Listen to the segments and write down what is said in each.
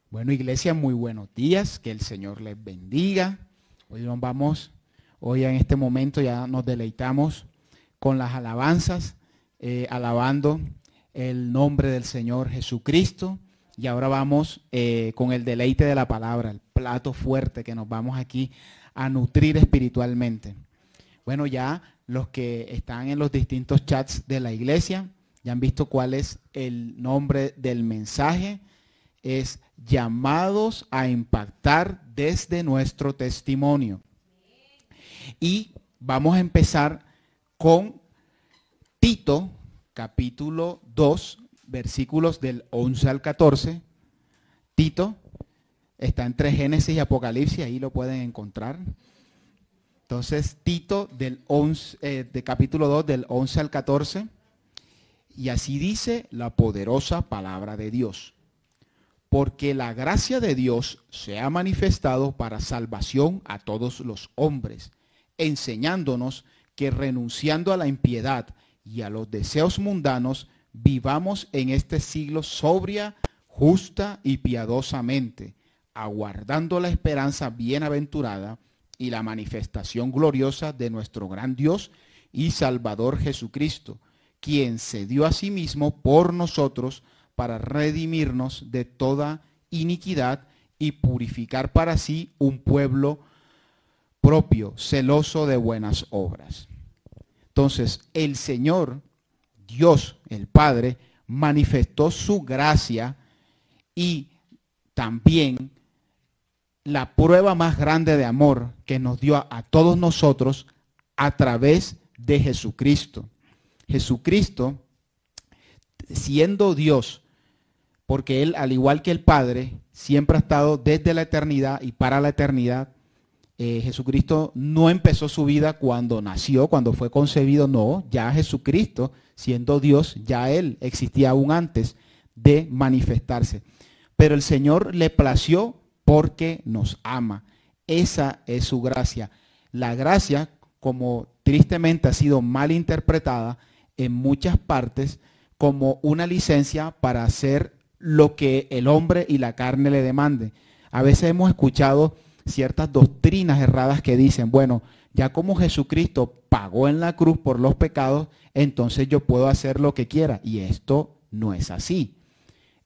Bueno, iglesia, muy buenos días, que el Señor les bendiga. Hoy en este momento ya nos deleitamos con las alabanzas, alabando el nombre del Señor Jesucristo. Y ahora vamos con el deleite de la palabra, el plato fuerte que nos vamos aquí a nutrir espiritualmente. Bueno, ya los que están en los distintos chats de la iglesia ya han visto cuál es el nombre del mensaje. Es llamados a impactar desde nuestro testimonio. Y vamos a empezar con Tito, capítulo 2, versículos del 11 al 14. Tito está entre Génesis y Apocalipsis, ahí lo pueden encontrar. Entonces, Tito de capítulo 2, del 11 al 14. Y así dice la poderosa palabra de Dios. Porque la gracia de Dios se ha manifestado para salvación a todos los hombres, enseñándonos que renunciando a la impiedad y a los deseos mundanos, vivamos en este siglo sobria, justa y piadosamente, aguardando la esperanza bienaventurada y la manifestación gloriosa de nuestro gran Dios y Salvador Jesucristo, quien se dio a sí mismo por nosotros para redimirnos de toda iniquidad y purificar para sí un pueblo propio, celoso de buenas obras. Entonces, el Señor, Dios, el Padre, manifestó su gracia y también la prueba más grande de amor que nos dio a todos nosotros a través de Jesucristo. Jesucristo, siendo Dios, porque Él, al igual que el Padre, siempre ha estado desde la eternidad y para la eternidad. Jesucristo no empezó su vida cuando nació, cuando fue concebido, no. Ya Jesucristo, siendo Dios, ya Él existía aún antes de manifestarse. Pero el Señor le plació porque nos ama. Esa es su gracia. La gracia, como tristemente ha sido mal interpretada en muchas partes, como una licencia para hacer lo que el hombre y la carne le demanden. A veces hemos escuchado ciertas doctrinas erradas que dicen, bueno, ya como Jesucristo pagó en la cruz por los pecados, entonces yo puedo hacer lo que quiera. Y esto no es así.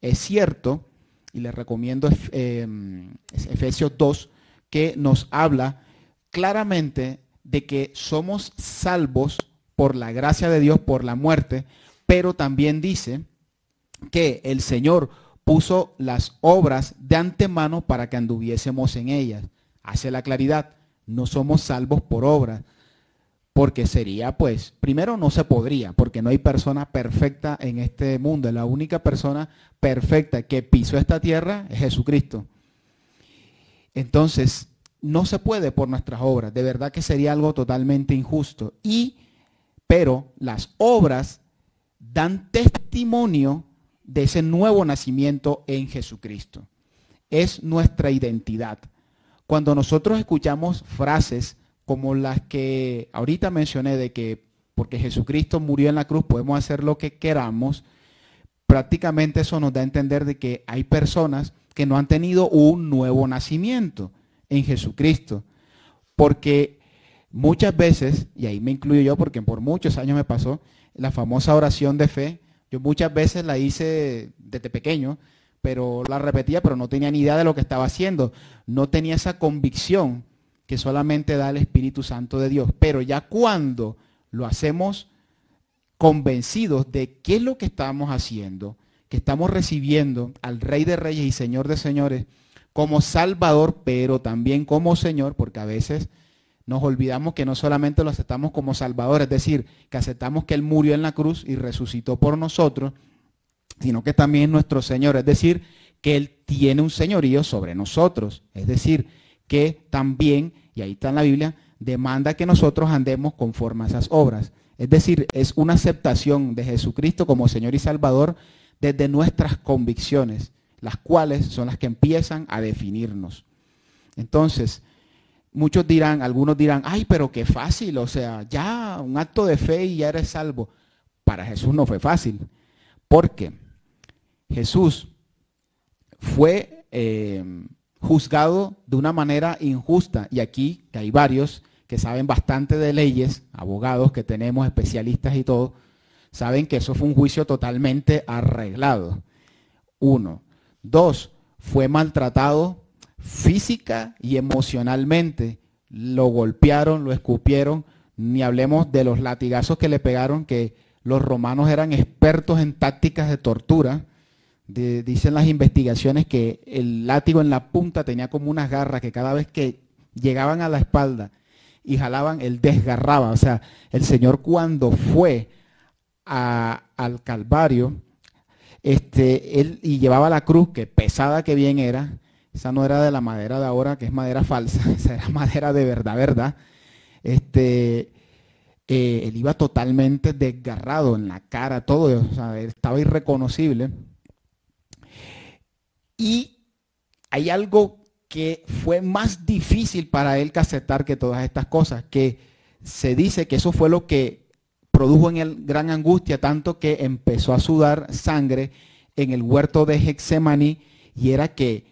Es cierto, y les recomiendo Efesios 2, que nos habla claramente de que somos salvos por la gracia de Dios, por la muerte, pero también dice que el Señor puso las obras de antemano para que anduviésemos en ellas. Hace la claridad, no somos salvos por obras, porque sería, pues, primero no se podría, porque no hay persona perfecta en este mundo. La única persona perfecta que pisó esta tierra es Jesucristo. Entonces, no se puede por nuestras obras. De verdad que sería algo totalmente injusto. Pero las obras dan testimonio de ese nuevo nacimiento en Jesucristo. Es nuestra identidad. Cuando nosotros escuchamos frases como las que ahorita mencioné, de que porque Jesucristo murió en la cruz podemos hacer lo que queramos, prácticamente eso nos da a entender de que hay personas que no han tenido un nuevo nacimiento en Jesucristo. Porque muchas veces, y ahí me incluyo yo porque por muchos años me pasó, la famosa oración de fe, yo muchas veces la hice desde pequeño, pero la repetía, pero no tenía ni idea de lo que estaba haciendo. No tenía esa convicción que solamente da el Espíritu Santo de Dios. Pero ya cuando lo hacemos convencidos de qué es lo que estamos haciendo, que estamos recibiendo al Rey de Reyes y Señor de Señores como Salvador, pero también como Señor, porque a veces nos olvidamos que no solamente lo aceptamos como Salvador, es decir, que aceptamos que Él murió en la cruz y resucitó por nosotros, sino que también es nuestro Señor, es decir, que Él tiene un señorío sobre nosotros, es decir, que también, y ahí está en la Biblia, demanda que nosotros andemos conforme a esas obras. Es decir, es una aceptación de Jesucristo como Señor y Salvador desde nuestras convicciones, las cuales son las que empiezan a definirnos. Entonces, muchos dirán, algunos dirán, ay, pero qué fácil, o sea, ya un acto de fe y ya eres salvo. Para Jesús no fue fácil, porque Jesús fue juzgado de una manera injusta. Y aquí, que hay varios que saben bastante de leyes, abogados que tenemos, especialistas y todo, saben que eso fue un juicio totalmente arreglado. 1. 2. Fue maltratado física y emocionalmente. Lo golpearon, lo escupieron, ni hablemos de los latigazos que le pegaron, que los romanos eran expertos en tácticas de tortura. Dicen las investigaciones que el látigo en la punta tenía como unas garras que cada vez que llegaban a la espalda y jalaban, él desgarraba. O sea, el Señor cuando fue al Calvario, él y llevaba la cruz, que pesada que bien era, esa no era de la madera de ahora, que es madera falsa, esa era madera de verdad, ¿verdad? Él iba totalmente desgarrado en la cara, todo, o sea, estaba irreconocible. Y hay algo que fue más difícil para él que aceptar que todas estas cosas, que se dice que eso fue lo que produjo en él gran angustia, tanto que empezó a sudar sangre en el huerto de Getsemaní, y era que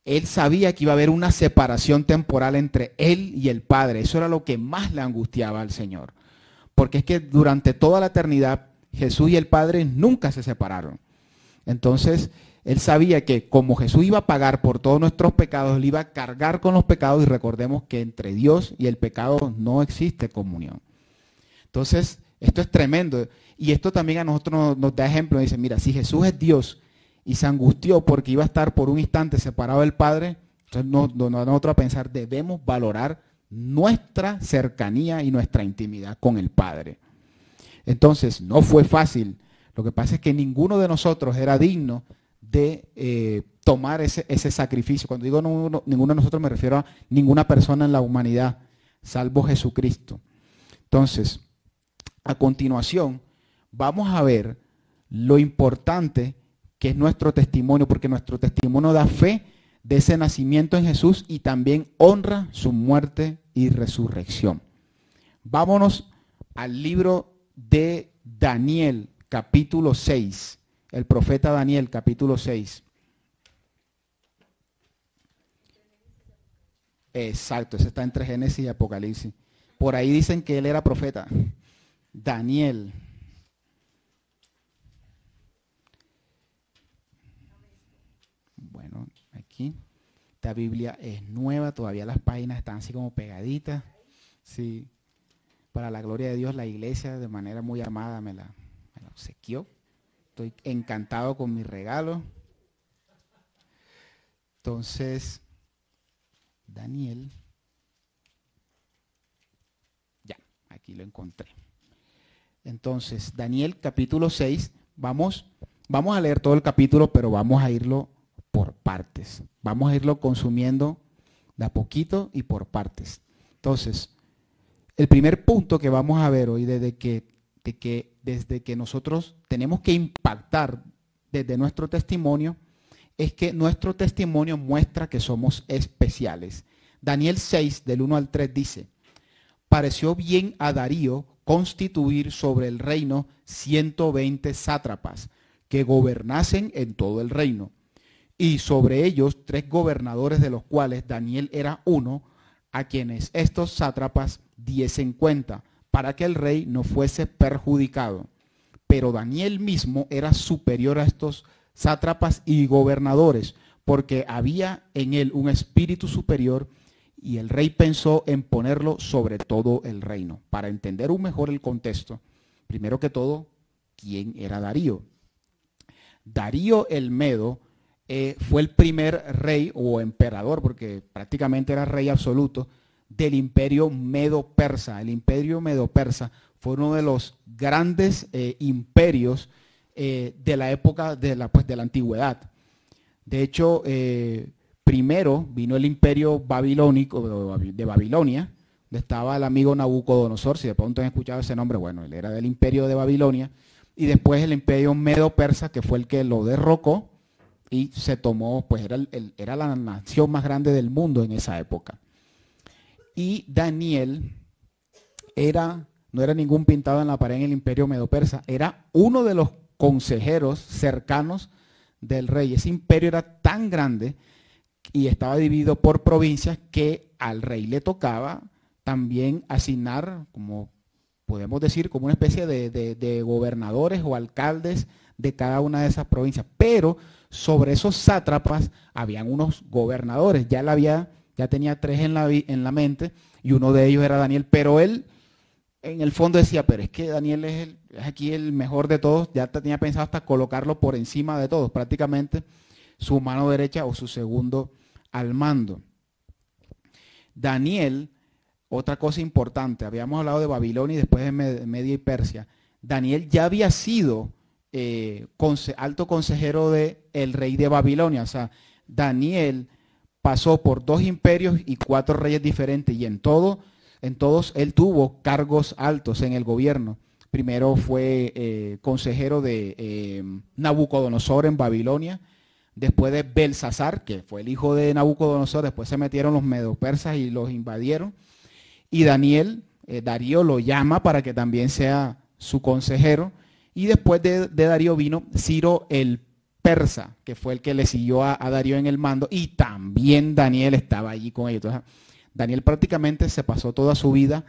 él sabía que iba a haber una separación temporal entre él y el Padre. Eso era lo que más le angustiaba al Señor, porque es que durante toda la eternidad Jesús y el Padre nunca se separaron. Entonces él sabía que como Jesús iba a pagar por todos nuestros pecados, él iba a cargar con los pecados, y recordemos que entre Dios y el pecado no existe comunión. Entonces, esto es tremendo. Y esto también a nosotros nos da ejemplo. Dice, mira, si Jesús es Dios y se angustió porque iba a estar por un instante separado del Padre, entonces nos da a nosotros a pensar, debemos valorar nuestra cercanía y nuestra intimidad con el Padre. Entonces, no fue fácil. Lo que pasa es que ninguno de nosotros era digno de tomar ese sacrificio. Cuando digo ninguno de nosotros me refiero a ninguna persona en la humanidad, salvo Jesucristo. Entonces, a continuación, vamos a ver lo importante que es nuestro testimonio, porque nuestro testimonio da fe de ese nacimiento en Jesús y también honra su muerte y resurrección. Vámonos al libro de Daniel, capítulo 6. El profeta Daniel, capítulo 6. Exacto, ese está entre Génesis y Apocalipsis. Por ahí dicen que él era profeta. Daniel. Bueno, aquí. Esta Biblia es nueva, todavía las páginas están así como pegaditas. Sí. Para la gloria de Dios, la iglesia de manera muy amada me la obsequió. Estoy encantado con mi regalo. Entonces, Daniel. Ya, aquí lo encontré. Entonces, Daniel capítulo 6, vamos a leer todo el capítulo, pero vamos a irlo por partes. Vamos a irlo consumiendo de a poquito y por partes. Entonces, el primer punto que vamos a ver hoy, desde que nosotros tenemos que impactar desde nuestro testimonio, es que nuestro testimonio muestra que somos especiales. Daniel 6, del 1 al 3 dice, pareció bien a Darío constituir sobre el reino 120 sátrapas que gobernasen en todo el reino, y sobre ellos 3 gobernadores, de los cuales Daniel era uno, a quienes estos sátrapas diesen cuenta, para que el rey no fuese perjudicado. Pero Daniel mismo era superior a estos sátrapas y gobernadores, porque había en él un espíritu superior, y el rey pensó en ponerlo sobre todo el reino. Para entender aún mejor el contexto, primero que todo, ¿quién era Darío? Darío el Medo fue el primer rey o emperador, porque prácticamente era rey absoluto, del imperio medo-persa. El imperio medo-persa fue uno de los grandes imperios de la época de la antigüedad. De hecho, primero vino el imperio babilónico de Babilonia, donde estaba el amigo Nabucodonosor. Si de pronto han escuchado ese nombre, bueno, él era del imperio de Babilonia. Y después el imperio medo-persa, que fue el que lo derrocó y se tomó, pues era la nación más grande del mundo en esa época. Y Daniel no era ningún pintado en la pared en el imperio medo-persa, era uno de los consejeros cercanos del rey. Ese imperio era tan grande y estaba dividido por provincias que al rey le tocaba también asignar, como podemos decir, como una especie de gobernadores o alcaldes de cada una de esas provincias. Pero sobre esos sátrapas habían unos gobernadores. Ya tenía tres en la mente y uno de ellos era Daniel. Pero él en el fondo decía, pero es que Daniel es aquí el mejor de todos. Ya tenía pensado hasta colocarlo por encima de todos, prácticamente su mano derecha o su segundo al mando. Daniel, otra cosa importante, habíamos hablado de Babilonia y después de Media y Persia. Daniel ya había sido alto consejero del rey de Babilonia. O sea, Daniel pasó por 2 imperios y 4 reyes diferentes y en todos él tuvo cargos altos en el gobierno. Primero fue consejero de Nabucodonosor en Babilonia, después de Belsasar, que fue el hijo de Nabucodonosor, después se metieron los medo-persas y los invadieron. Y Darío lo llama para que también sea su consejero. Y después de Darío vino Ciro el persa, que fue el que le siguió a Darío en el mando. Y también Daniel estaba allí con ellos. Entonces, Daniel prácticamente se pasó toda su vida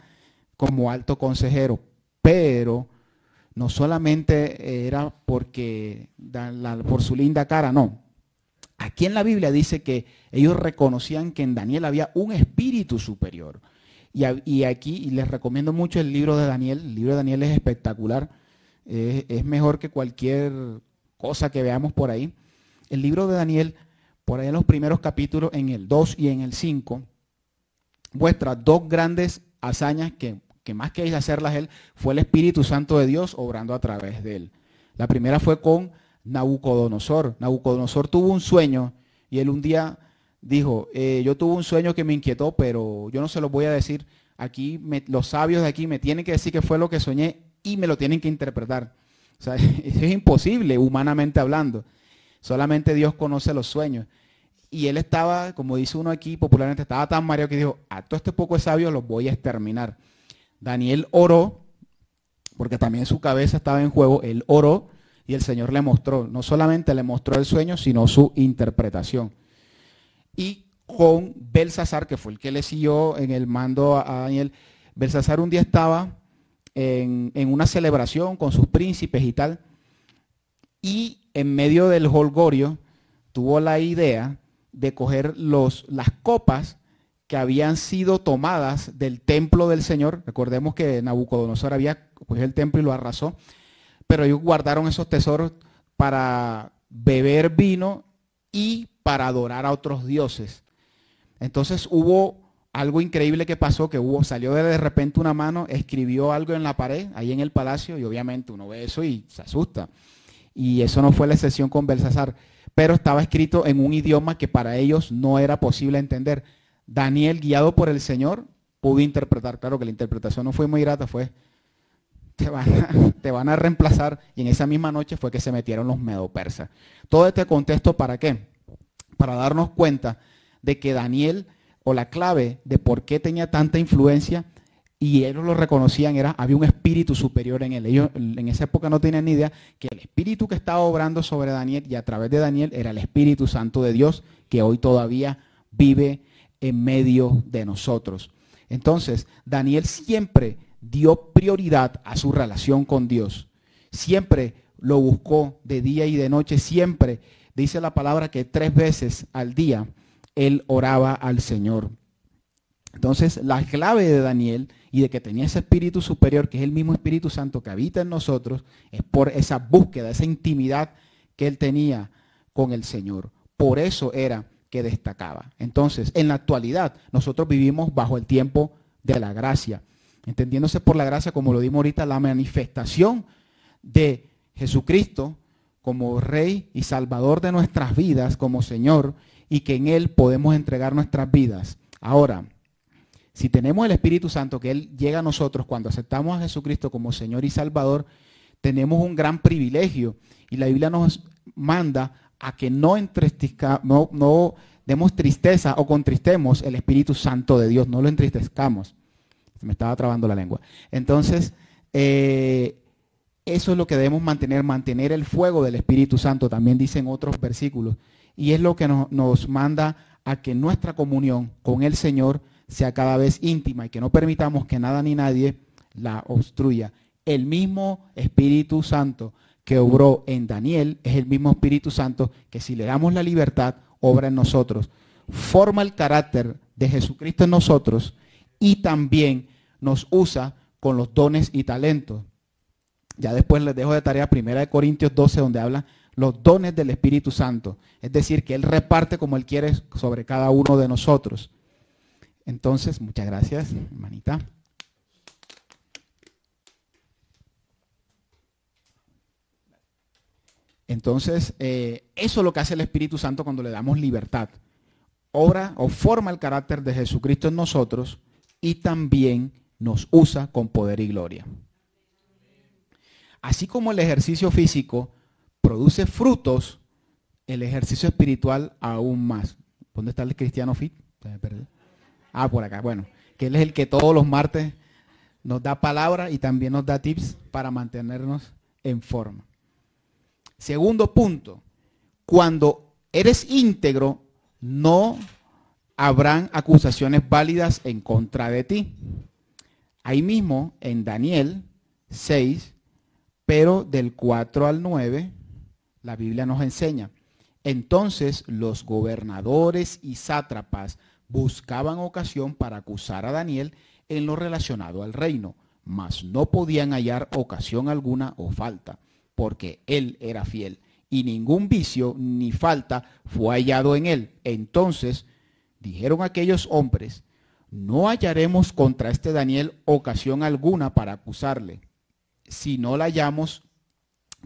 como alto consejero. Pero no solamente era por su linda cara, no. Aquí en la Biblia dice que ellos reconocían que en Daniel había un espíritu superior. Y aquí les recomiendo mucho el libro de Daniel. El libro de Daniel es espectacular. Es mejor que cualquier cosa que veamos por ahí. El libro de Daniel, por ahí en los primeros capítulos, en el 2 y en el 5, muestra 2 grandes hazañas que más que hacerlas él, fue el Espíritu Santo de Dios obrando a través de él. La primera fue con Nabucodonosor. Nabucodonosor tuvo un sueño y él un día dijo, yo tuve un sueño que me inquietó, pero yo no se lo voy a decir. Aquí los sabios de aquí me tienen que decir qué fue lo que soñé y me lo tienen que interpretar. O sea, es imposible humanamente hablando. Solamente Dios conoce los sueños. Y él estaba, como dice uno aquí popularmente, estaba tan mareado que dijo, a todo este poco de sabios los voy a exterminar. Daniel oró, porque también su cabeza estaba en juego, él oró y el Señor le mostró, no solamente le mostró el sueño, sino su interpretación. Y con Belsasar, que fue el que le siguió en el mando a Daniel, Belsasar un día estaba en una celebración con sus príncipes y tal, y en medio del jolgorio tuvo la idea de coger las copas que habían sido tomadas del templo del Señor. Recordemos que Nabucodonosor había cogido el templo y lo arrasó, pero ellos guardaron esos tesoros para beber vino y para adorar a otros dioses. Entonces hubo algo increíble que pasó, salió de repente una mano, escribió algo en la pared, ahí en el palacio, y obviamente uno ve eso y se asusta. Y eso no fue la excepción con Belsasar, pero estaba escrito en un idioma que para ellos no era posible entender. Daniel, guiado por el Señor, pudo interpretar. Claro que la interpretación no fue muy grata, fue, te van a reemplazar, y en esa misma noche fue que se metieron los medo-persas. Todo este contexto, ¿para qué? Para darnos cuenta de que Daniel, o la clave de por qué tenía tanta influencia, y ellos lo reconocían, había un espíritu superior en él. Ellos en esa época no tenían ni idea que el espíritu que estaba obrando sobre Daniel y a través de Daniel era el Espíritu Santo de Dios, que hoy todavía vive en medio de nosotros. Entonces, Daniel siempre dio prioridad a su relación con Dios. Siempre lo buscó de día y de noche. Siempre dice la palabra que 3 veces al día él oraba al Señor. Entonces, la clave de Daniel y de que tenía ese espíritu superior, que es el mismo Espíritu Santo que habita en nosotros, es por esa búsqueda, esa intimidad que él tenía con el Señor. Por eso era que destacaba. Entonces, en la actualidad, nosotros vivimos bajo el tiempo de la gracia. Entendiéndose por la gracia, como lo dimos ahorita, la manifestación de Jesucristo como Rey y Salvador de nuestras vidas, como Señor, y que en Él podemos entregar nuestras vidas. Ahora, si tenemos el Espíritu Santo, que Él llega a nosotros cuando aceptamos a Jesucristo como Señor y Salvador, tenemos un gran privilegio. Y la Biblia nos manda a que no demos tristeza o contristemos el Espíritu Santo de Dios, no lo entristezcamos. Se me estaba trabando la lengua. Entonces, Eso es lo que debemos mantener el fuego del Espíritu Santo, también dicen otros versículos. Y es lo que nos manda a que nuestra comunión con el Señor sea cada vez íntima y que no permitamos que nada ni nadie la obstruya. El mismo Espíritu Santo que obró en Daniel es el mismo Espíritu Santo que, si le damos la libertad, obra en nosotros. Forma el carácter de Jesucristo en nosotros y también nos usa con los dones y talentos. Ya después les dejo de tarea 1 Corintios 12, donde habla los dones del Espíritu Santo. Es decir, que Él reparte como Él quiere sobre cada uno de nosotros. Entonces, muchas gracias, hermanita. Entonces, eso es lo que hace el Espíritu Santo cuando le damos libertad. Obra o forma el carácter de Jesucristo en nosotros y también nos usa con poder y gloria. Así como el ejercicio físico produce frutos, el ejercicio espiritual aún más. ¿Dónde está el cristiano fit? Ah, por acá. Bueno, que él es el que todos los martes nos da palabra y también nos da tips para mantenernos en forma. Segundo punto, cuando eres íntegro, no habrán acusaciones válidas en contra de ti. Ahí mismo, en Daniel 6, pero del 4 al 9, la Biblia nos enseña. Entonces los gobernadores y sátrapas buscaban ocasión para acusar a Daniel en lo relacionado al reino, mas no podían hallar ocasión alguna o falta, porque él era fiel, y ningún vicio ni falta fue hallado en él. Entonces dijeron aquellos hombres: no hallaremos contra este Daniel ocasión alguna para acusarle, si no la hallamos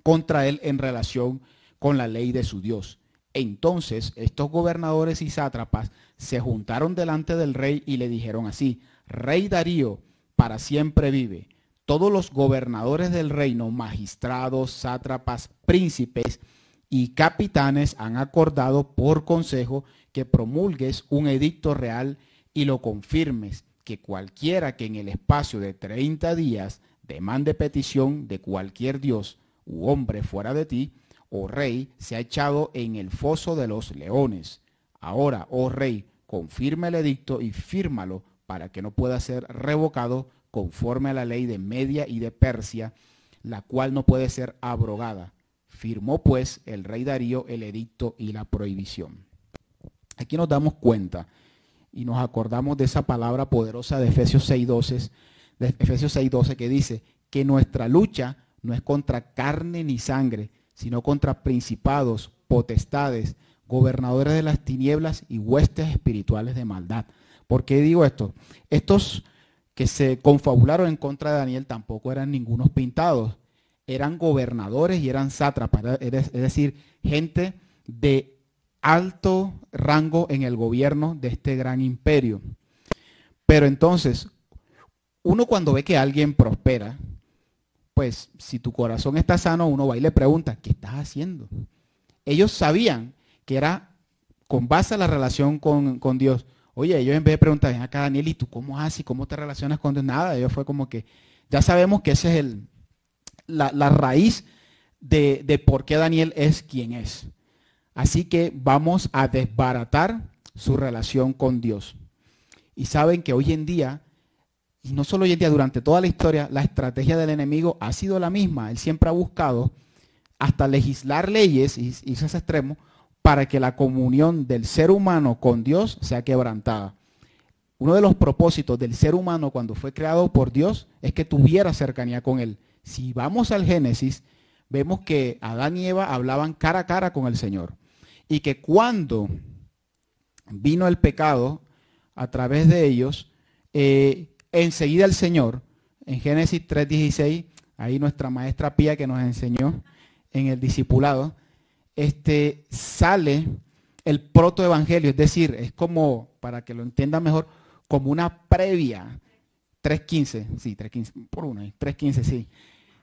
contra él en relación con la ley de su Dios. Entonces estos gobernadores y sátrapas se juntaron delante del rey y le dijeron así: Rey Darío, para siempre vive. Todos los gobernadores del reino, magistrados, sátrapas, príncipes y capitanes han acordado por consejo que promulgues un edicto real y lo confirmes, que cualquiera que en el espacio de 30 días demande petición de cualquier dios u hombre fuera de ti, oh rey, sea echado en el foso de los leones. Ahora, oh rey, confirma el edicto y fírmalo para que no pueda ser revocado conforme a la ley de Media y de Persia, la cual no puede ser abrogada. Firmó pues el rey Darío el edicto y la prohibición. Aquí nos damos cuenta y nos acordamos de esa palabra poderosa de Efesios 6:12, que dice que nuestra lucha no es contra carne ni sangre, sino contra principados, potestades, gobernadores de las tinieblas y huestes espirituales de maldad. ¿Por qué digo esto? Estos que se confabularon en contra de Daniel tampoco eran ningunos pintados, eran gobernadores y eran sátrapas, es decir, gente de alto rango en el gobierno de este gran imperio. Pero entonces, uno cuando ve que alguien prospera, pues si tu corazón está sano, uno va y le pregunta: ¿qué estás haciendo? Ellos sabían que era con base a la relación con Dios. Oye, ellos en vez de preguntar: ven acá, Daniel, ¿y tú cómo haces? ¿Cómo te relacionas con Dios? Nada, ellos fue como que ya sabemos que esa es la raíz de por qué Daniel es quien es. Así que vamos a desbaratar su relación con Dios. Y saben que hoy en día, y no solo hoy en día, durante toda la historia, la estrategia del enemigo ha sido la misma. Él siempre ha buscado hasta legislar leyes, y irse a ese extremo, para que la comunión del ser humano con Dios sea quebrantada. Uno de los propósitos del ser humano cuando fue creado por Dios es que tuviera cercanía con Él. Si vamos al Génesis, vemos que Adán y Eva hablaban cara a cara con el Señor. Y que cuando vino el pecado a través de ellos, enseguida el Señor, en Génesis 3:16, ahí nuestra maestra Pía que nos enseñó en el discipulado, sale el protoevangelio, es decir, es como, para que lo entiendan mejor, como una previa. 3:15, sí, 3:15, por uno, 3:15, sí.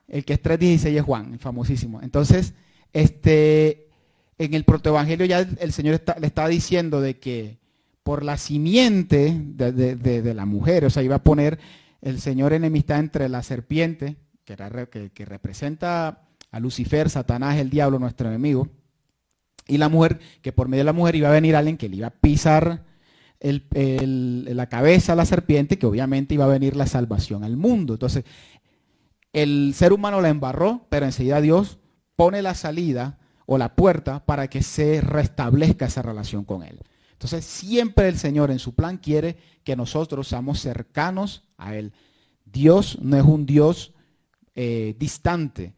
El que es 3:16 es Juan, el famosísimo. Entonces, en el protoevangelio ya el Señor le está diciendo de que por la simiente de la mujer, o sea, iba a poner el Señor enemistad entre la serpiente que representa a Lucifer, Satanás, el diablo, nuestro enemigo, y la mujer, que por medio de la mujer iba a venir alguien que le iba a pisar la cabeza a la serpiente, que obviamente iba a venir la salvación al mundo. Entonces, el ser humano la embarró, pero enseguida Dios pone la salida o la puerta para que se restablezca esa relación con Él. Entonces, siempre el Señor en su plan quiere que nosotros seamos cercanos a Él. Dios no es un Dios distante.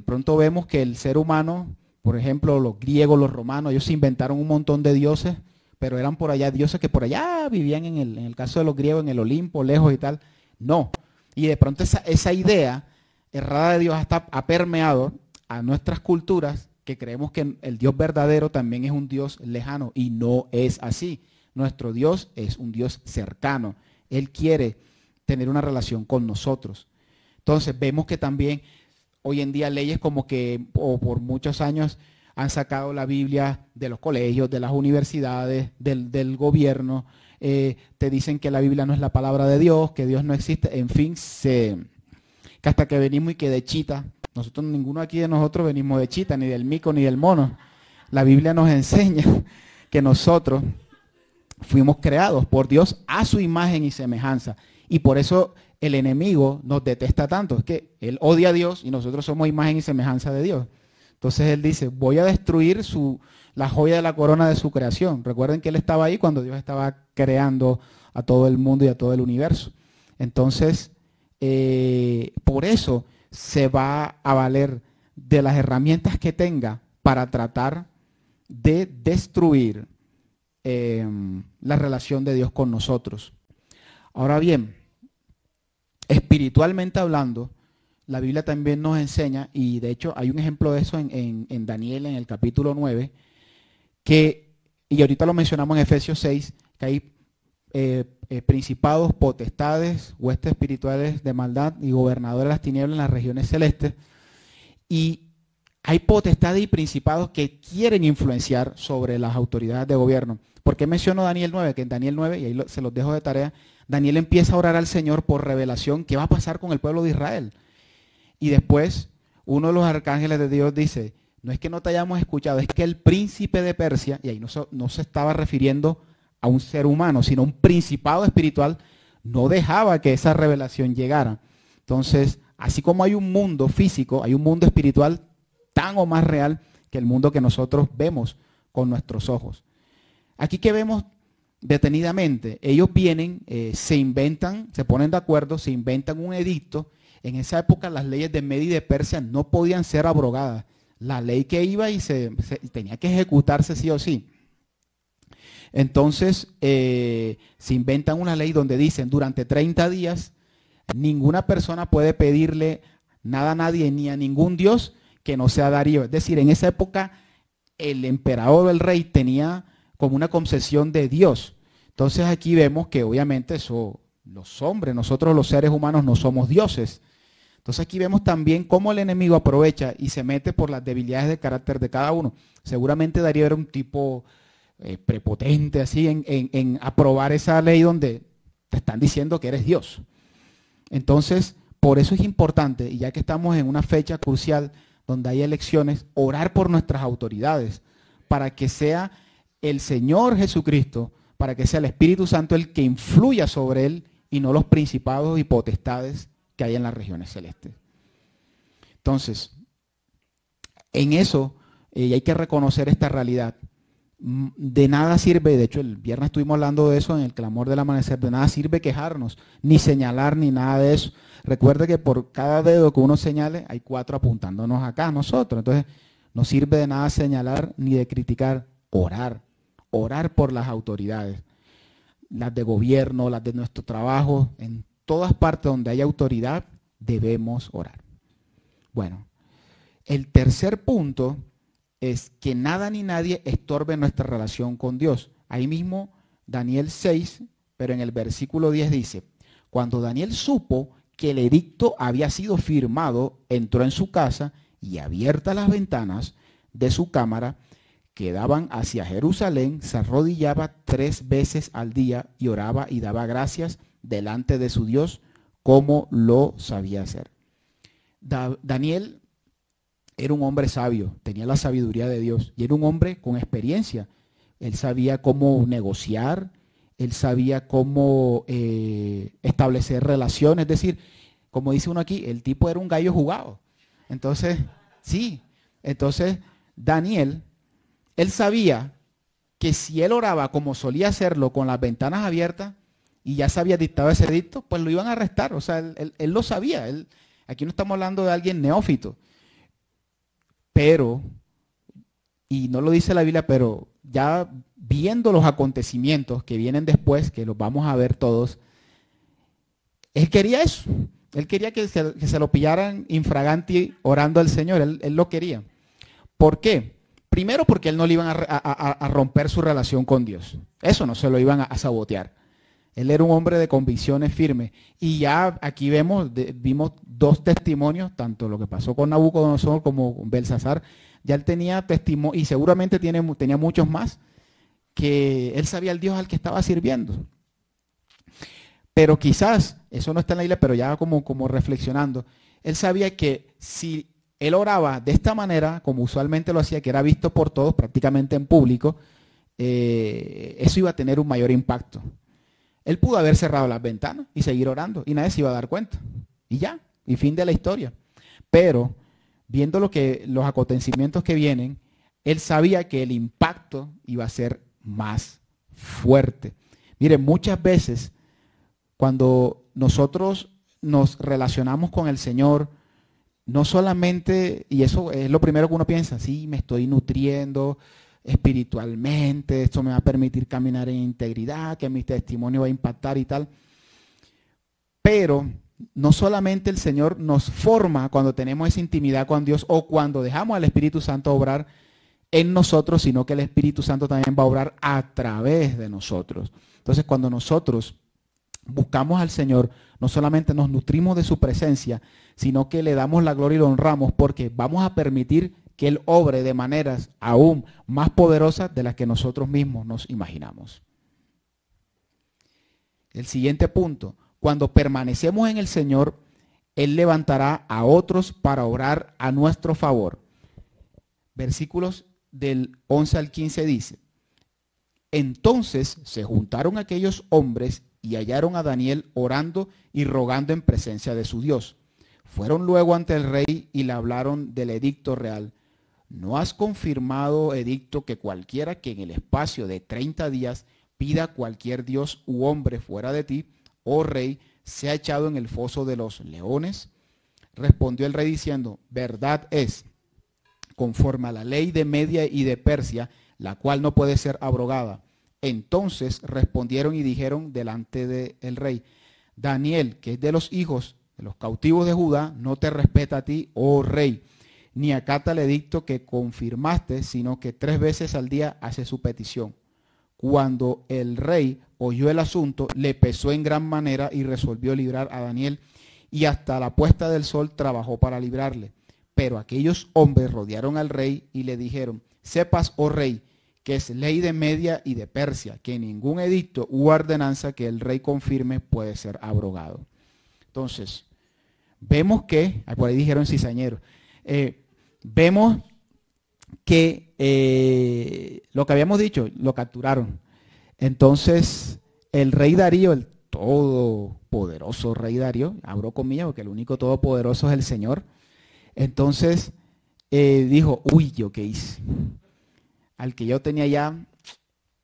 Pronto vemos que el ser humano, por ejemplo, los griegos, los romanos, ellos se inventaron un montón de dioses, pero eran por allá dioses que por allá vivían en el caso de los griegos, en el Olimpo, lejos y tal. No. Y de pronto esa idea errada de Dios hasta ha permeado a nuestras culturas, que creemos que el Dios verdadero también es un Dios lejano, y no es así. Nuestro Dios es un Dios cercano. Él quiere tener una relación con nosotros. Entonces vemos que también hoy en día leyes como que, o por muchos años, han sacado la Biblia de los colegios, de las universidades, del gobierno. Te dicen que la Biblia no es la palabra de Dios, que Dios no existe. En fin, que hasta que venimos y que de chita. Ninguno aquí de nosotros venimos de chita, ni del mico, ni del mono. La Biblia nos enseña que nosotros fuimos creados por Dios a su imagen y semejanza. Y por eso el enemigo nos detesta tanto. Es que él odia a Dios y nosotros somos imagen y semejanza de Dios. Entonces él dice, voy a destruir la joya de la corona de su creación. Recuerden que él estaba ahí cuando Dios estaba creando a todo el mundo y a todo el universo. Entonces, por eso se va a valer de las herramientas que tenga para tratar de destruir la relación de Dios con nosotros. Ahora bien, espiritualmente hablando, la Biblia también nos enseña, y de hecho hay un ejemplo de eso en Daniel, en el capítulo 9, y ahorita lo mencionamos en Efesios 6, que hay principados, potestades, huestes espirituales de maldad y gobernadores de las tinieblas en las regiones celestes. Y hay potestades y principados que quieren influenciar sobre las autoridades de gobierno. ¿Por qué menciono Daniel 9? Que en Daniel 9, y ahí se los dejo de tarea, Daniel empieza a orar al Señor por revelación qué va a pasar con el pueblo de Israel. Y después uno de los arcángeles de Dios dice, no es que no te hayamos escuchado, es que el príncipe de Persia, y ahí no se estaba refiriendo a un ser humano, sino un principado espiritual, no dejaba que esa revelación llegara. Entonces, así como hay un mundo físico, hay un mundo espiritual tan o más real que el mundo que nosotros vemos con nuestros ojos. Aquí que vemos detenidamente, ellos vienen, se inventan, se ponen de acuerdo, se inventan un edicto. En esa época las leyes de Media y de Persia no podían ser abrogadas. La ley que iba y tenía que ejecutarse sí o sí. Entonces se inventan una ley donde dicen durante 30 días ninguna persona puede pedirle nada a nadie ni a ningún dios que no sea Darío. Es decir, en esa época el emperador o el rey tenía como una concesión de Dios. Entonces aquí vemos que obviamente los hombres, nosotros los seres humanos no somos dioses. Entonces aquí vemos también cómo el enemigo aprovecha y se mete por las debilidades de carácter de cada uno. Seguramente Darío era un tipo prepotente así en aprobar esa ley donde te están diciendo que eres Dios. Entonces, por eso es importante, y ya que estamos en una fecha crucial donde hay elecciones, orar por nuestras autoridades, para que sea el Señor Jesucristo, para que sea el Espíritu Santo el que influya sobre él y no los principados y potestades que hay en las regiones celestes. Entonces, en eso hay que reconocer esta realidad. De nada sirve, de hecho el viernes estuvimos hablando de eso en el clamor del amanecer, de nada sirve quejarnos, ni señalar, ni nada de eso. Recuerde que por cada dedo que uno señale, hay 4 apuntándonos acá a nosotros. Entonces, no sirve de nada señalar ni de criticar, orar por las autoridades, las de gobierno, las de nuestro trabajo, en todas partes donde hay autoridad, debemos orar. Bueno, el tercer punto es que nada ni nadie estorbe nuestra relación con Dios. Ahí mismo Daniel 6, pero en el versículo 10 dice, cuando Daniel supo que el edicto había sido firmado, entró en su casa y abiertas las ventanas de su cámara que daban hacia Jerusalén, se arrodillaba 3 veces al día y oraba y daba gracias delante de su Dios como lo sabía hacer. Daniel era un hombre sabio, tenía la sabiduría de Dios y era un hombre con experiencia. Él sabía cómo negociar, él sabía cómo establecer relaciones, es decir, como dice uno aquí, el tipo era un gallo jugado. Entonces, sí, entonces Daniel, él sabía que si él oraba como solía hacerlo con las ventanas abiertas y ya se había dictado ese edicto, pues lo iban a arrestar. O sea, él lo sabía. Aquí no estamos hablando de alguien neófito. Pero, y no lo dice la Biblia, pero ya viendo los acontecimientos que vienen después, que los vamos a ver todos, él quería eso. Él quería que se lo pillaran infraganti orando al Señor. Él lo quería. ¿Por qué? Primero porque él no le iban a romper su relación con Dios. Eso no se lo iban a sabotear. Él era un hombre de convicciones firmes. Y ya aquí vimos dos testimonios, tanto lo que pasó con Nabucodonosor como con Belsasar. Ya él tenía testimonio, y seguramente tenía muchos más, que él sabía el Dios al que estaba sirviendo. Pero quizás, eso no está en la Biblia, pero ya como reflexionando, él sabía que si él oraba de esta manera, como usualmente lo hacía, que era visto por todos, prácticamente en público, eso iba a tener un mayor impacto. Él pudo haber cerrado las ventanas y seguir orando y nadie se iba a dar cuenta. Y ya, y fin de la historia. Pero, viendo los acontecimientos que vienen, él sabía que el impacto iba a ser más fuerte. Miren, muchas veces cuando nosotros nos relacionamos con el Señor, no solamente, y eso es lo primero que uno piensa, sí, me estoy nutriendo espiritualmente, esto me va a permitir caminar en integridad, que mi testimonio va a impactar y tal. Pero no solamente el Señor nos forma cuando tenemos esa intimidad con Dios o cuando dejamos al Espíritu Santo obrar en nosotros, sino que el Espíritu Santo también va a obrar a través de nosotros. Entonces, cuando nosotros buscamos al Señor, no solamente nos nutrimos de su presencia, sino que le damos la gloria y lo honramos porque vamos a permitir que Él obre de maneras aún más poderosas de las que nosotros mismos nos imaginamos. El siguiente punto, cuando permanecemos en el Señor, Él levantará a otros para orar a nuestro favor. Versículos del 11 al 15 dice, entonces se juntaron aquellos hombres y hallaron a Daniel orando y rogando en presencia de su Dios. Fueron luego ante el rey y le hablaron del edicto real. ¿No has confirmado, edicto, que cualquiera que en el espacio de 30 días pida a cualquier dios u hombre fuera de ti, oh rey, sea echado en el foso de los leones? Respondió el rey diciendo, verdad es, conforme a la ley de Media y de Persia, la cual no puede ser abrogada. Entonces respondieron y dijeron delante del rey, Daniel, que es de los hijos de los cautivos de Judá, no te respeta a ti, oh rey, ni acata el edicto que confirmaste, sino que 3 veces al día hace su petición. Cuando el rey oyó el asunto, le pesó en gran manera y resolvió librar a Daniel, y hasta la puesta del sol trabajó para librarle. Pero aquellos hombres rodearon al rey y le dijeron, sepas, oh rey, que es ley de Media y de Persia, que ningún edicto u ordenanza que el rey confirme puede ser abrogado. Entonces, vemos que, por ahí dijeron cizañeros, vemos que lo que habíamos dicho, lo capturaron. Entonces, el rey Darío, el todopoderoso rey Darío, abro comillas porque el único todopoderoso es el Señor. Entonces, dijo, uy, ¿yo qué hice? Al que yo tenía ya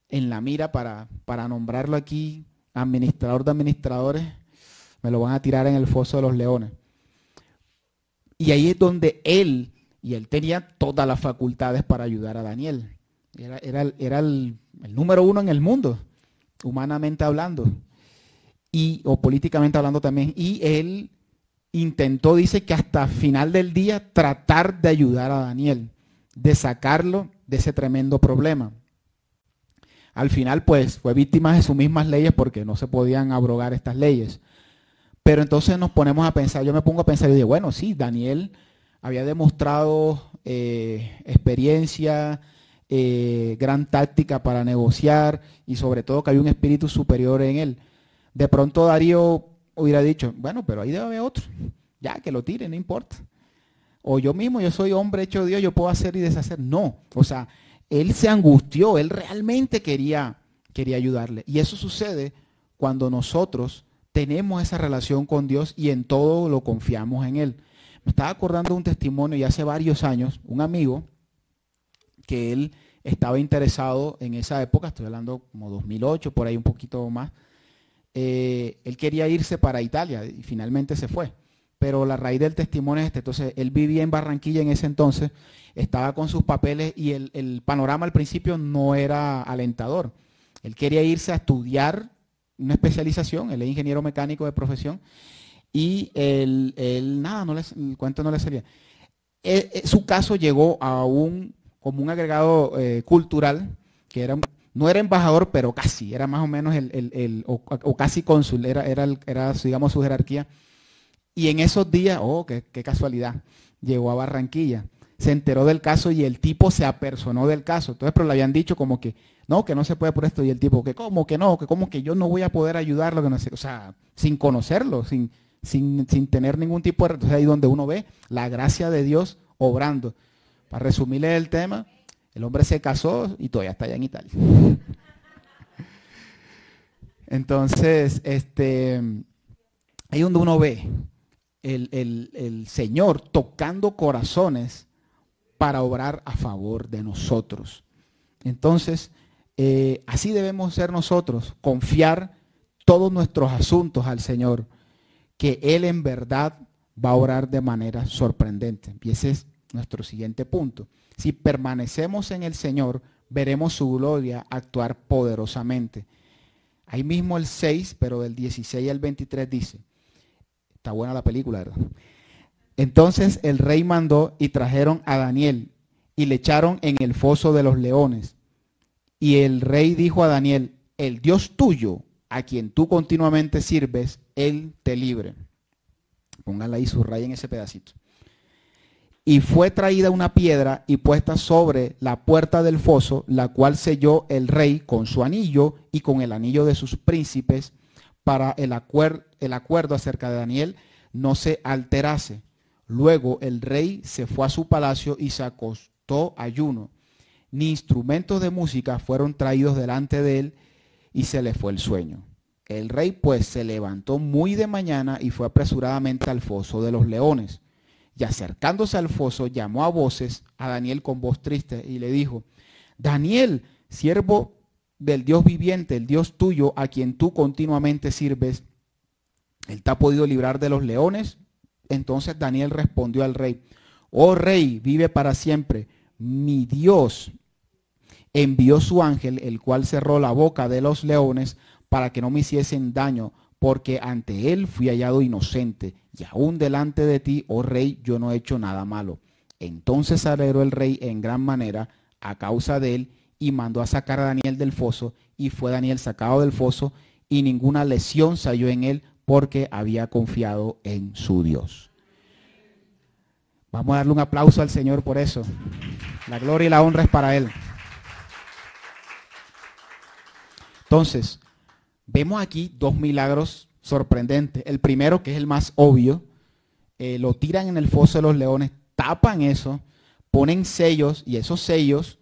en la mira para nombrarlo aquí administrador de administradores, me lo van a tirar en el foso de los leones. Y ahí es donde él tenía todas las facultades para ayudar a Daniel. Era el número 1 en el mundo, humanamente hablando, o políticamente hablando también. Y él intentó, dice que hasta final del día, tratar de ayudar a Daniel, de sacarlo de ese tremendo problema. Al final, pues, fue víctima de sus mismas leyes porque no se podían abrogar estas leyes. Pero entonces nos ponemos a pensar, yo me pongo a pensar y digo, bueno, sí, Daniel había demostrado experiencia, gran táctica para negociar y sobre todo que había un espíritu superior en él. De pronto Darío hubiera dicho, bueno, pero ahí debe haber otro, ya que lo tire, no importa. o yo mismo, yo soy hombre hecho Dios, yo puedo hacer y deshacer. No, o sea, él se angustió, él realmente quería ayudarle. Y eso sucede cuando nosotros tenemos esa relación con Dios y en todo lo confiamos en Él. Me estaba acordando de un testimonio ya hace varios años, un amigo que él estaba interesado en esa época, estoy hablando como 2008, por ahí un poquito más. Él quería irse para Italia y finalmente se fue. Pero la raíz del testimonio es este. Entonces, él vivía en Barranquilla en ese entonces, estaba con sus papeles y el panorama al principio no era alentador. Él quería irse a estudiar una especialización, él es ingeniero mecánico de profesión, y nada, el cuento no le salía. Su caso llegó a como un agregado cultural, que no era embajador, pero casi, era más o menos o casi cónsul, era, digamos, su jerarquía. Y en esos días, qué casualidad, llegó a Barranquilla, se enteró del caso y el tipo se apersonó del caso. Entonces, pero le habían dicho como que no se puede por esto. Y el tipo, que cómo que no, que como que yo no voy a poder ayudarlo, que no sé, o sea, sin conocerlo, sin tener ningún tipo de... Entonces ahí donde uno ve la gracia de Dios obrando. Para resumirle el tema, el hombre se casó y todavía está allá en Italia. Entonces, ahí donde uno ve el Señor tocando corazones para obrar a favor de nosotros. Entonces, así debemos ser nosotros, confiar todos nuestros asuntos al Señor, que Él en verdad va a obrar de manera sorprendente. Y ese es nuestro siguiente punto. Si permanecemos en el Señor, veremos su gloria actuar poderosamente. Ahí mismo el 6, pero del 16 al 23 dice, está buena la película, ¿verdad? Entonces el rey mandó y trajeron a Daniel y le echaron en el foso de los leones. Y el rey dijo a Daniel, el Dios tuyo, a quien tú continuamente sirves, Él te libre. Pónganla ahí, subrayen ese pedacito. Y fue traída una piedra y puesta sobre la puerta del foso, la cual selló el rey con su anillo y con el anillo de sus príncipes, para el acuerdo acerca de Daniel no se alterase. Luego el rey se fue a su palacio y se acostó ayuno. Ni instrumentos de música fueron traídos delante de él y se le fue el sueño. El rey pues se levantó muy de mañana y fue apresuradamente al foso de los leones. Y acercándose al foso llamó a voces a Daniel con voz triste y le dijo, Daniel, siervo del Dios viviente, el Dios tuyo, a quien tú continuamente sirves, ¿Él te ha podido librar de los leones? Entonces Daniel respondió al rey, oh rey, vive para siempre. Mi Dios envió su ángel, el cual cerró la boca de los leones para que no me hiciesen daño, porque ante él fui hallado inocente, y aún delante de ti, oh rey, yo no he hecho nada malo. Entonces se alegró el rey en gran manera a causa de él, y mandó a sacar a Daniel del foso, y fue Daniel sacado del foso, y ninguna lesión se halló en él, porque había confiado en su Dios. Vamos a darle un aplauso al Señor por eso. La gloria y la honra es para Él. Entonces, vemos aquí dos milagros sorprendentes. El primero, que es el más obvio, lo tiran en el foso de los leones, tapan eso, ponen sellos, y esos sellos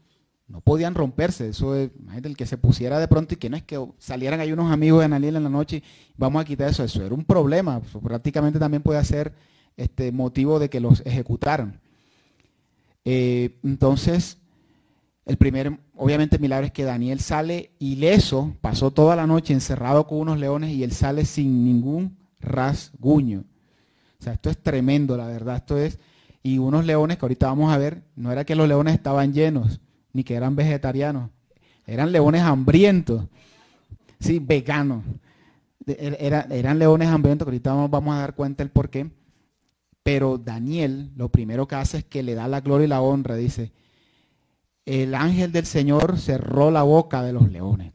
no podían romperse. Eso es, imagínate, el que se pusiera de pronto y que no es que salieran ahí unos amigos de Daniel en la noche y vamos a quitar eso. Eso era un problema. Eso prácticamente también puede ser motivo de que los ejecutaran. Entonces, el primer, obviamente, milagro es que Daniel sale ileso, pasó toda la noche encerrado con unos leones y él sale sin ningún rasguño. O sea, esto es tremendo, la verdad. Esto es, y unos leones que ahorita vamos a ver, no era que los leones estaban llenos, ni que eran vegetarianos, eran leones hambrientos, sí, veganos. Eran leones hambrientos, que ahorita vamos a dar cuenta el por qué. Pero Daniel lo primero que hace es que le da la gloria y la honra. Dice, el ángel del Señor cerró la boca de los leones.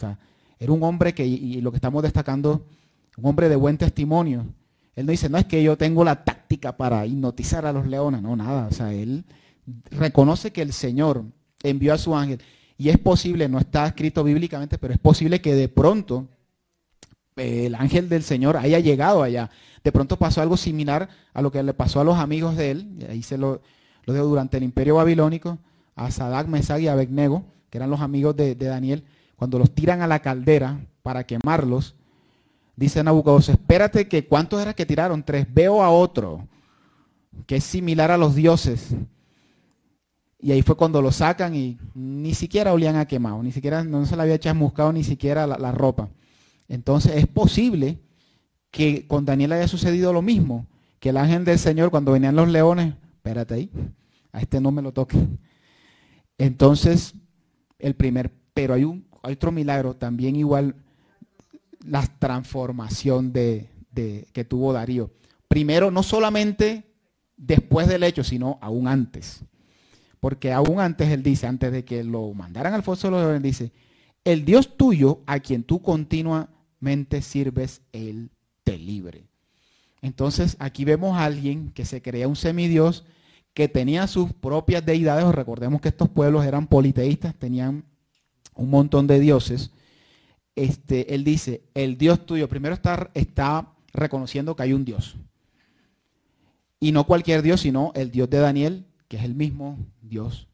Era un hombre que, y lo que estamos destacando, un hombre de buen testimonio. Él no dice, no es que yo tengo la táctica para hipnotizar a los leones. No, nada. O sea, él reconoce que el Señor envió a su ángel. Y es posible, no está escrito bíblicamente, pero es posible que de pronto el ángel del Señor haya llegado allá. De pronto pasó algo similar a lo que le pasó a los amigos de él, y ahí lo dejo durante el imperio babilónico, a Sadrach, Mesach y Abednego, que eran los amigos de Daniel, cuando los tiran a la caldera para quemarlos, dice Nabucodonosor, espérate, que ¿cuántos era que tiraron? 3, veo a otro, que es similar a los dioses. Y ahí fue cuando lo sacan y ni siquiera olían a quemado, ni siquiera, no se le había chamuscado ni siquiera la ropa. Entonces es posible que con Daniel haya sucedido lo mismo, que el ángel del Señor cuando venían los leones, espérate ahí, a este no me lo toque. Entonces, pero hay otro milagro también igual, la transformación que tuvo Darío. Primero, no solamente después del hecho, sino aún antes. Porque aún antes él dice, antes de que lo mandaran al foso de los leones, dice, el Dios tuyo a quien tú continuamente sirves, él te libre. Entonces aquí vemos a alguien que se creía un semidios, que tenía sus propias deidades. Recordemos que estos pueblos eran politeístas, tenían un montón de dioses. Él dice, el Dios tuyo, primero está reconociendo que hay un Dios. Y no cualquier Dios, sino el Dios de Daniel, que es el mismo Dios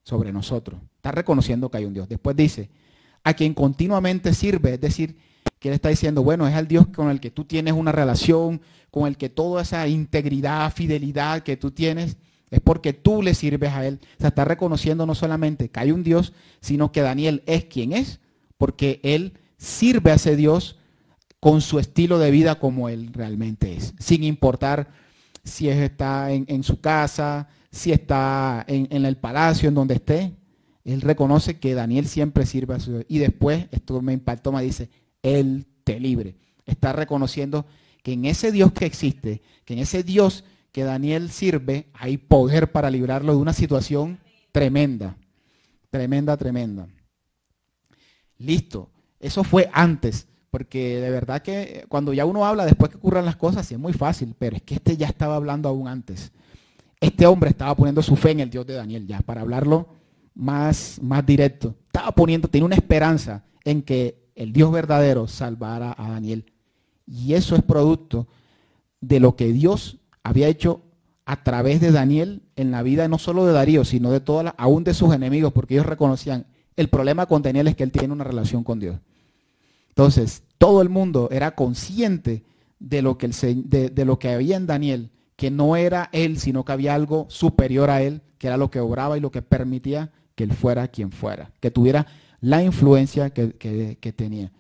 sobre nosotros. Está reconociendo que hay un Dios. Después dice, a quien continuamente sirve, es decir, que él está diciendo, bueno, es el Dios con el que tú tienes una relación, con el que toda esa integridad, fidelidad que tú tienes, es porque tú le sirves a él. O sea, está reconociendo no solamente que hay un Dios, sino que Daniel es quien es, porque él sirve a ese Dios con su estilo de vida como él realmente es, sin importar si está en su casa, si está en el palacio, en donde esté. Él reconoce que Daniel siempre sirve a su Dios. Y después, esto me impactó, me dice, él te libre. Está reconociendo que en ese Dios que existe, que en ese Dios que Daniel sirve, hay poder para librarlo de una situación tremenda, tremenda. Listo. Eso fue antes, porque de verdad que cuando ya uno habla después que ocurran las cosas, sí es muy fácil, pero es que este ya estaba hablando aún antes. Este hombre estaba poniendo su fe en el Dios de Daniel ya, para hablarlo más directo. Tenía una esperanza en que el Dios verdadero salvara a Daniel. Y eso es producto de lo que Dios había hecho a través de Daniel en la vida no solo de Darío, sino de aún de sus enemigos, porque ellos reconocían, el problema con Daniel es que él tiene una relación con Dios. Entonces, todo el mundo era consciente de lo que había en Daniel, que no era él, sino que había algo superior a él, que era lo que obraba y lo que permitía que él fuera quien fuera, que tuviera la influencia que tenía.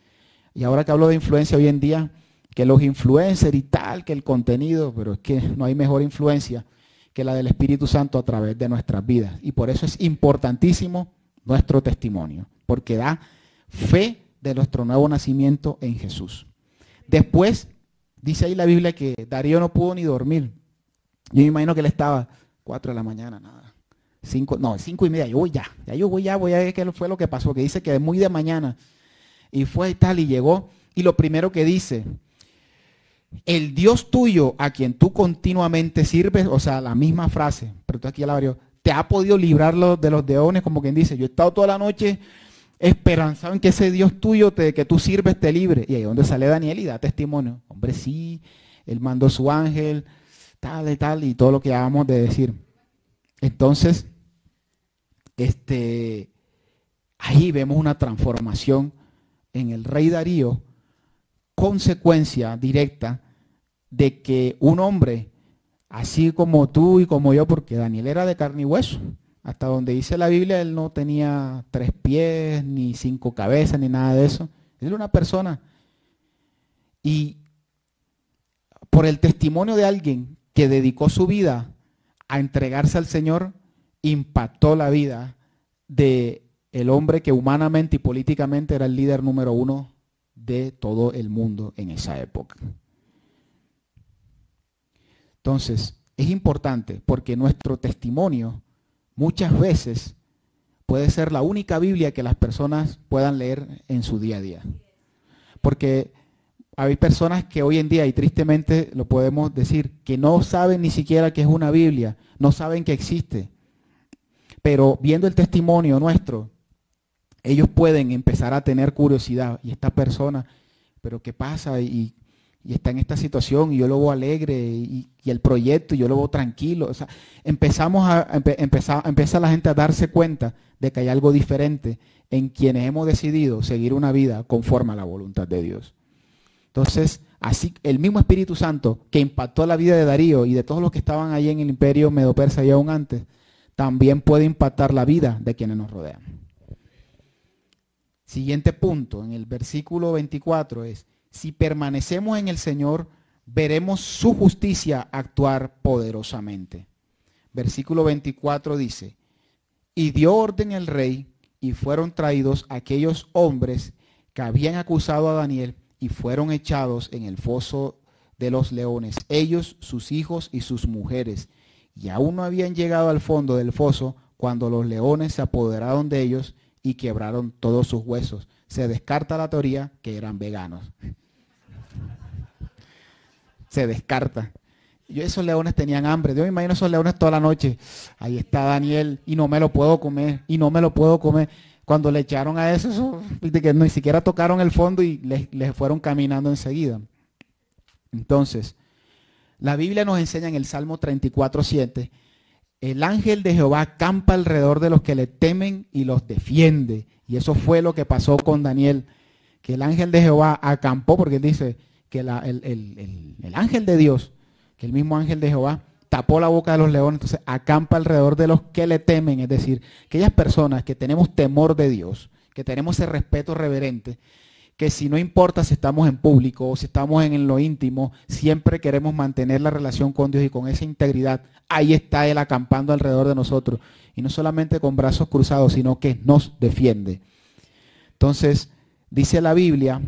Y ahora que hablo de influencia hoy en día, que los influencers y tal, que el contenido, pero es que no hay mejor influencia que la del Espíritu Santo a través de nuestras vidas. Y por eso es importantísimo nuestro testimonio, porque da fe de nuestro nuevo nacimiento en Jesús. Después, dice ahí la Biblia que Darío no pudo ni dormir. Yo me imagino que él estaba 4 de la mañana, nada. 5:30, voy a ver qué fue lo que pasó, que dice que muy de mañana. Y fue y tal, y llegó, y lo primero que dice, el Dios tuyo a quien tú continuamente sirves, o sea, la misma frase, pero tú aquí ya la varió, te ha podido librar de los leones, como quien dice, yo he estado toda la noche esperanzado en que ese Dios tuyo que tú sirves te libre. Y ahí es donde sale Daniel y da testimonio. Hombre, sí, él mandó su ángel, tal, y todo lo que acabamos de decir. Entonces, ahí vemos una transformación en el rey Darío, consecuencia directa de que un hombre, así como tú y como yo, porque Daniel era de carne y hueso, hasta donde dice la Biblia, él no tenía 3 pies, ni 5 cabezas, ni nada de eso. Él era una persona. Y por el testimonio de alguien que dedicó su vida a entregarse al Señor, impactó la vida de el hombre que humanamente y políticamente era el líder número 1 de todo el mundo en esa época. Entonces, es importante porque nuestro testimonio muchas veces puede ser la única Biblia que las personas puedan leer en su día a día. Porque hay personas que hoy en día, y tristemente lo podemos decir, que no saben ni siquiera que es una Biblia, no saben que existe. Pero viendo el testimonio nuestro, ellos pueden empezar a tener curiosidad. Y esta persona, pero ¿qué pasa? Y está en esta situación y yo lo veo alegre y el proyecto y yo lo veo tranquilo. O sea, empieza la gente a darse cuenta de que hay algo diferente en quienes hemos decidido seguir una vida conforme a la voluntad de Dios. Entonces, así el mismo Espíritu Santo que impactó la vida de Darío y de todos los que estaban allí en el imperio medo-persa y aún antes, también puede impactar la vida de quienes nos rodean. Siguiente punto, en el versículo 24 es: si permanecemos en el Señor, veremos su justicia actuar poderosamente. Versículo 24 dice: y dio orden el rey, y fueron traídos aquellos hombres que habían acusado a Daniel, y fueron echados en el foso de los leones, ellos, sus hijos y sus mujeres. Y aún no habían llegado al fondo del foso cuando los leones se apoderaron de ellos y quebraron todos sus huesos. Se descarta la teoría que eran veganos. Se descarta. Yo, esos leones tenían hambre. Yo me imagino esos leones toda la noche. Ahí está Daniel y no me lo puedo comer, y no me lo puedo comer. Cuando le echaron a eso, que ni siquiera tocaron el fondo y les fueron caminando enseguida. Entonces, la Biblia nos enseña en el Salmo 34:7, el ángel de Jehová acampa alrededor de los que le temen y los defiende. Y eso fue lo que pasó con Daniel, que el ángel de Jehová acampó, porque él dice que el ángel de Dios, que el mismo ángel de Jehová tapó la boca de los leones, entonces acampa alrededor de los que le temen, es decir, aquellas personas que tenemos temor de Dios, que tenemos ese respeto reverente, que si no importa si estamos en público o si estamos en lo íntimo, siempre queremos mantener la relación con Dios y con esa integridad. Ahí está Él acampando alrededor de nosotros, y no solamente con brazos cruzados, sino que nos defiende. Entonces, dice la Biblia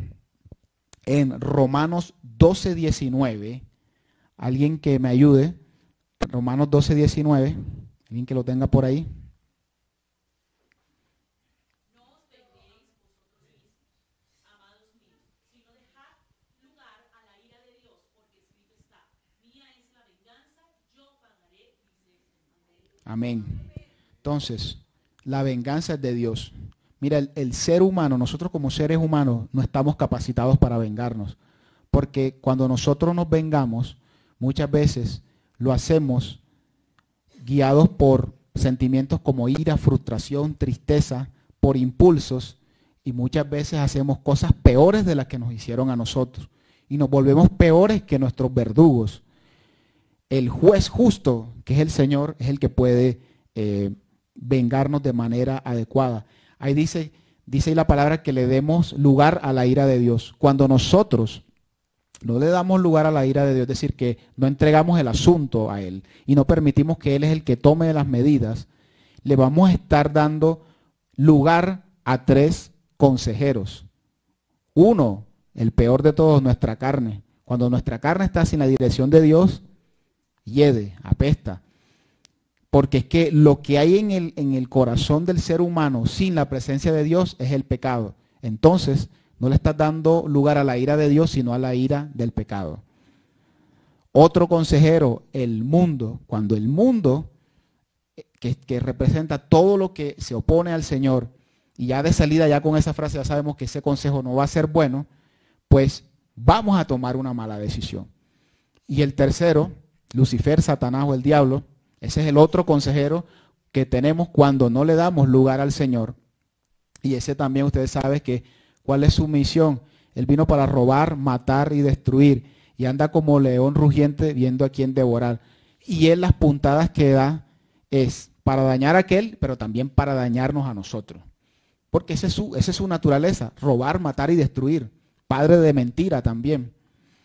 en Romanos 12:19, alguien que me ayude, Romanos 12:19, alguien que lo tenga por ahí. No os venguéis vosotros mismos, amados míos, sino dejad lugar a la ira de Dios, porque escrito está: mía es la venganza, yo pagaré, dice el Amén. Entonces, la venganza es de Dios. Mira, el ser humano, nosotros como seres humanos, no estamos capacitados para vengarnos. Porque cuando nosotros nos vengamos, muchas veces lo hacemos guiados por sentimientos como ira, frustración, tristeza, por impulsos, y muchas veces hacemos cosas peores de las que nos hicieron a nosotros. Y nos volvemos peores que nuestros verdugos. El juez justo, que es el Señor, es el que puede vengarnos de manera adecuada. Ahí dice ahí la palabra que le demos lugar a la ira de Dios. Cuando nosotros no le damos lugar a la ira de Dios, es decir, que no entregamos el asunto a Él y no permitimos que Él es el que tome las medidas, le vamos a estar dando lugar a tres consejeros. Uno, el peor de todos, nuestra carne. Cuando nuestra carne está sin la dirección de Dios, hiede, apesta. Porque es que lo que hay en el corazón del ser humano sin la presencia de Dios es el pecado. Entonces, no le estás dando lugar a la ira de Dios, sino a la ira del pecado. Otro consejero, el mundo. Cuando el mundo, que representa todo lo que se opone al Señor, y ya de salida, ya con esa frase ya sabemos que ese consejo no va a ser bueno, pues vamos a tomar una mala decisión. Y el tercero, Lucifer, Satanás o el diablo, ese es el otro consejero que tenemos cuando no le damos lugar al Señor. Y ese también ustedes saben que cuál es su misión. Él vino para robar, matar y destruir. Y anda como león rugiente viendo a quién devorar. Y él las puntadas que da es para dañar a aquel, pero también para dañarnos a nosotros. Porque esa es su naturaleza, robar, matar y destruir. Padre de mentira también.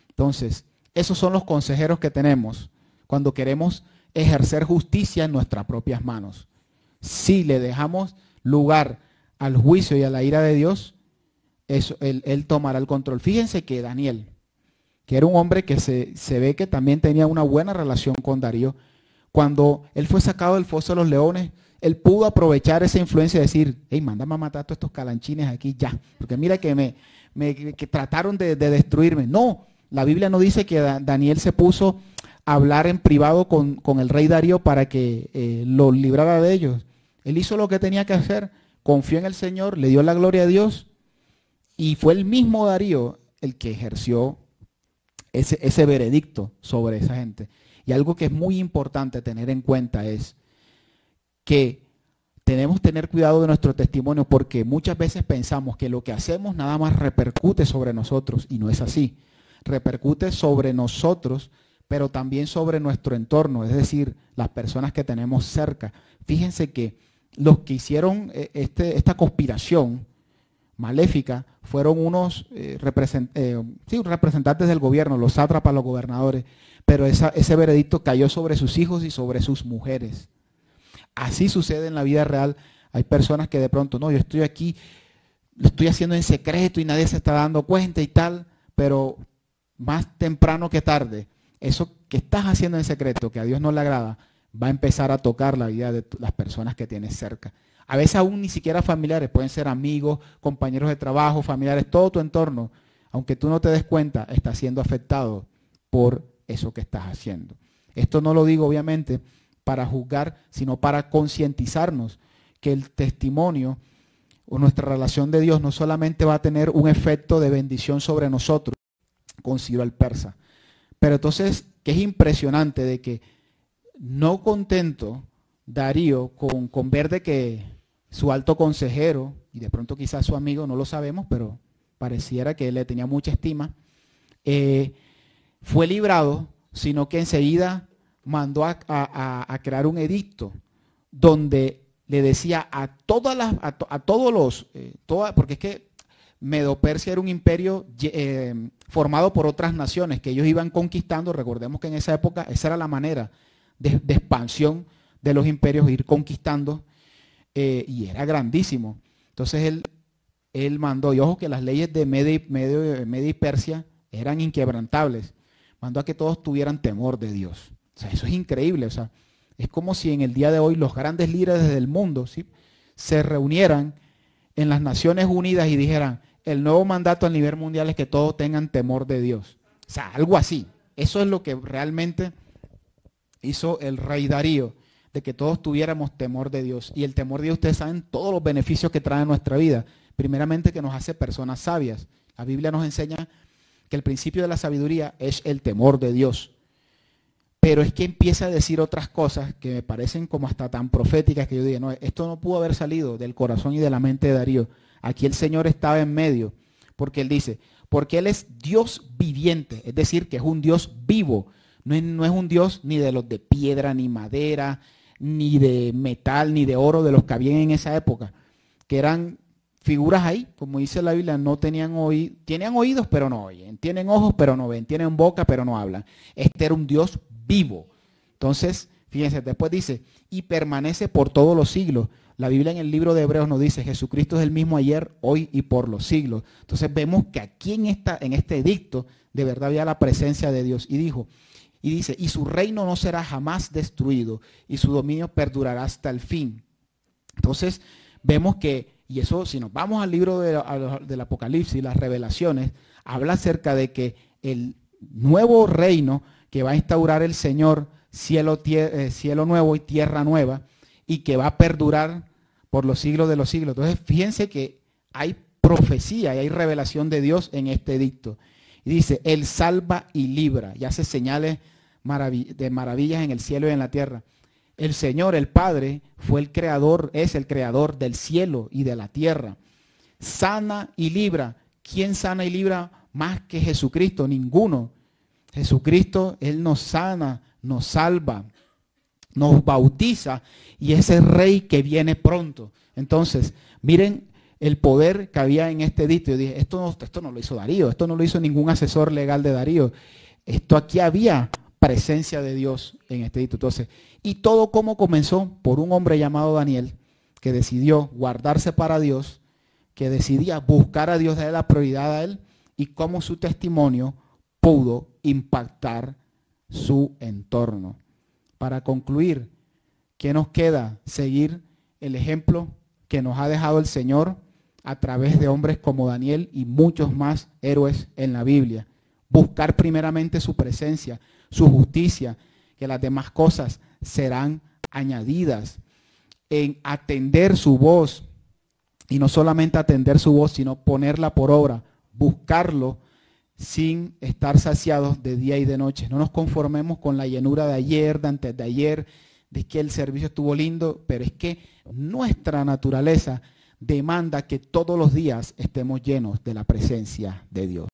Entonces, esos son los consejeros que tenemos cuando queremos ejercer justicia en nuestras propias manos. Si le dejamos lugar al juicio y a la ira de Dios, él tomará el control. Fíjense que Daniel, que era un hombre que se ve que también tenía una buena relación con Darío, cuando él fue sacado del foso de los leones, él pudo aprovechar esa influencia y decir: hey, mándame a matar a todos estos calanchines aquí ya, porque mira que que trataron de destruirme. No, la Biblia no dice que Daniel se puso a hablar en privado con el rey Darío para que lo librara de ellos. Él hizo lo que tenía que hacer, confió en el Señor, le dio la gloria a Dios, y fue el mismo Darío el que ejerció ese veredicto sobre esa gente. Y algo que es muy importante tener en cuenta es que tenemos que tener cuidado de nuestro testimonio, porque muchas veces pensamos que lo que hacemos nada más repercute sobre nosotros, y no es así. Repercute sobre nosotros, pero también sobre nuestro entorno, es decir, las personas que tenemos cerca. Fíjense que los que hicieron esta conspiración maléfica fueron unos representantes del gobierno, los sátrapas, los gobernadores, pero ese veredicto cayó sobre sus hijos y sobre sus mujeres. Así sucede en la vida real. Hay personas que de pronto, no, yo estoy aquí, lo estoy haciendo en secreto y nadie se está dando cuenta y tal, pero más temprano que tarde, eso que estás haciendo en secreto, que a Dios no le agrada, va a empezar a tocar la vida de las personas que tienes cerca. A veces aún ni siquiera familiares, pueden ser amigos, compañeros de trabajo, familiares, todo tu entorno, aunque tú no te des cuenta, está siendo afectado por eso que estás haciendo. Esto no lo digo obviamente para juzgar, sino para concientizarnos que el testimonio o nuestra relación de Dios no solamente va a tener un efecto de bendición sobre nosotros, con Ciro el persa, pero entonces que es impresionante de que no contento Darío con ver de que su alto consejero, y de pronto quizás su amigo, no lo sabemos, pero pareciera que él le tenía mucha estima, fue librado, sino que enseguida mandó a crear un edicto donde le decía porque es que Medo-Persia era un imperio formado por otras naciones que ellos iban conquistando. Recordemos que en esa época esa era la manera de expansión de los imperios, ir conquistando, y era grandísimo. Entonces él mandó, y ojo que las leyes de Media y Persia eran inquebrantables, mandó a que todos tuvieran temor de Dios. O sea, eso es increíble. O sea, es como si en el día de hoy los grandes líderes del mundo, ¿sí?, se reunieran en las Naciones Unidas y dijeran, el nuevo mandato a nivel mundial es que todos tengan temor de Dios. O sea, algo así. Eso es lo que realmente hizo el rey Darío, de que todos tuviéramos temor de Dios. Y el temor de Dios, ustedes saben todos los beneficios que trae a nuestra vida. Primeramente, que nos hace personas sabias. La Biblia nos enseña que el principio de la sabiduría es el temor de Dios. Pero es que empieza a decir otras cosas que me parecen como hasta tan proféticas que yo digo, no, esto no pudo haber salido del corazón y de la mente de Darío. Aquí el Señor estaba en medio, porque Él dice, porque Él es Dios viviente, es decir, que es un Dios vivo. No es un Dios ni de los de piedra, ni madera, ni de metal, ni de oro, de los que habían en esa época, que eran figuras ahí, como dice la Biblia, no tenían oídos, tenían oídos pero no oyen, tienen ojos pero no ven, tienen boca pero no hablan. Este era un Dios vivo. Entonces, fíjense, después dice, y permanece por todos los siglos. La Biblia en el libro de Hebreos nos dice, Jesucristo es el mismo ayer, hoy y por los siglos. Entonces vemos que aquí en este edicto, de verdad había la presencia de Dios. Y dice, y su reino no será jamás destruido, y su dominio perdurará hasta el fin. Entonces, vemos que, y eso, si nos vamos al libro del Apocalipsis, las revelaciones, habla acerca de que el nuevo reino que va a instaurar el Señor, cielo nuevo y tierra nueva, y que va a perdurar por los siglos de los siglos. Entonces, fíjense que hay profecía y hay revelación de Dios en este edicto. Y dice, Él salva y libra, y hace señales de maravillas en el cielo y en la tierra. El Señor, el Padre, es el creador del cielo y de la tierra. Sana y libra. ¿Quién sana y libra más que Jesucristo? Ninguno. Jesucristo, Él nos sana, nos salva, nos bautiza y es el Rey que viene pronto. Entonces, miren el poder que había en este edicto. Yo dije, esto no lo hizo Darío, esto no lo hizo ningún asesor legal de Darío. Esto aquí había presencia de Dios en este edicto. Entonces, y todo como comenzó por un hombre llamado Daniel, que decidió guardarse para Dios, que decidía buscar a Dios, darle la prioridad a Él, y cómo su testimonio pudo impactar su entorno. Para concluir, ¿qué nos queda? Seguir el ejemplo que nos ha dejado el Señor a través de hombres como Daniel y muchos más héroes en la Biblia. Buscar primeramente su presencia, su justicia, que las demás cosas serán añadidas. En atender su voz, y no solamente atender su voz, sino ponerla por obra, buscarlo, sin estar saciados de día y de noche. No nos conformemos con la llenura de ayer, de antes de ayer, de que el servicio estuvo lindo, pero es que nuestra naturaleza demanda que todos los días estemos llenos de la presencia de Dios.